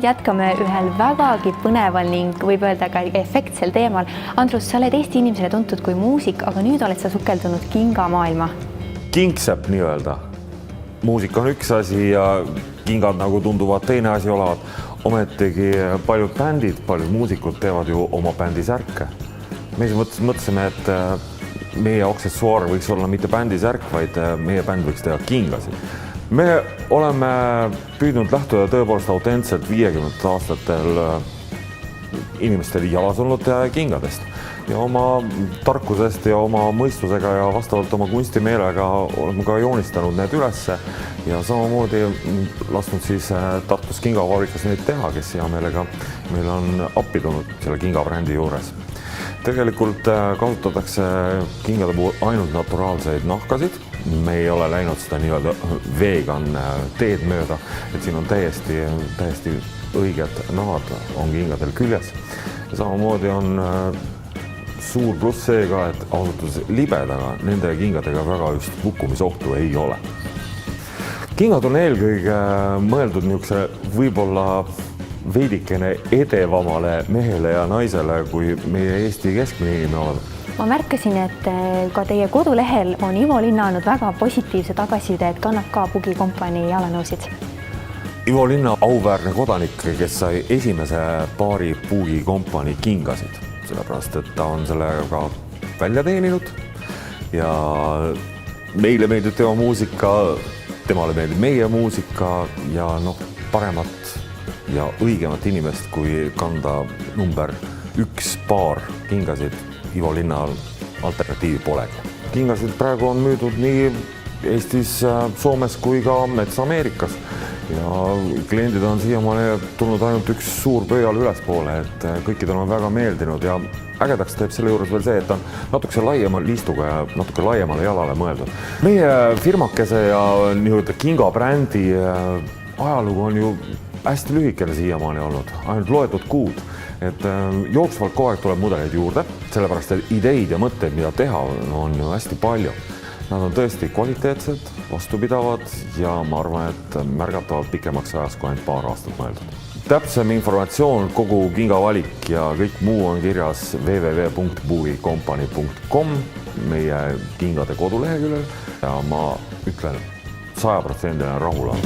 nüüd jätkame ühel vägagi põneval ning võib öelda ka efektsel teemal. Andrus, sa oled Eesti inimesele tuntud kui muusik, aga nüüd oled sa sukeldunud kingamaailma. Kingsepp nii-öelda. Muusika on üks asi ja kingad nagu tunduvad teine asi olevat. Ometigi paljud bändid, paljud muusikud teevad ju oma bändi särke. Me mõtlesime, et meie aksessuaar võiks olla mitte bändi särk, vaid meie bänd võiks teha kingasid. Me oleme püüdnud lähtuda tõepoolest autentselt 50 aastatel inimestel jalas olnud kingadest ja oma tarkusest ja oma mõistusega ja vastavalt oma kunstimeelega oleme ka joonistanud need ülesse ja samamoodi lasknud siis Tartus kingavabrikas neid teha, kes hea meelega meil on appi tulnud selle kingabrändi juures. Tegelikult kasutatakse kingade puhul ainult naturaalseid nahkasid. Me ei ole läinud seda nii-öelda vegan teed mööda, et siin on täiesti õiged nahad on kingadel küljes. Ja samamoodi on suur pluss see ka, et asutus libedaga nende kingadega väga just hukkumisohtu ei ole. Kingad on eelkõige mõeldud niisuguse võib-olla veidikene edevamale mehele ja naisele, kui meie Eesti keskmine inimene oleme. Ma märkasin, et ka teie kodulehel on Ivo Linna andnud väga positiivse tagasiside, et kannab ka Bugi kompanii jalanõusid. Ivo Linna auväärne kodanik, kes sai esimese paari Bugi kompanii kingasid, sellepärast, et ta on sellega välja teeninud ja meile meeldib tema muusika, temale meeldib meie muusika ja paremat ja õigemat inimest, kui kanda number 1 paar kingasid. Ivo Linnal alternatiivi polegi. Kingasid praegu on müüdud nii Eestis, Soomes kui ka Metsa-Ameerikas ja kliendid on siiamaani tulnud ainult üks suur pöial ülespoole, et kõikidel on väga meeldinud ja ägedaks teeb selle juures veel see, et on natuke laiema liistuga ja natuke laiemale jalale mõeldud. Meie firmakese ja nii-öelda kingabrändi ajalugu on ju hästi lühikene siiamaani olnud, ainult loetud kuud. Et jooksvalt kogu aeg tuleb mudeleid juurde, sellepärast et ideid ja mõtteid, mida teha, on ju hästi palju. Nad on tõesti kvaliteetsed, vastupidavad ja ma arvan, et märgatavalt pikemaks ajas kui ainult paar aastat mõeldud. Täpsem informatsioon, kogu kingavalik ja kõik muu on kirjas www.bugicompany.com meie kingade koduleheküljel ja ma ütlen 100% rahul on.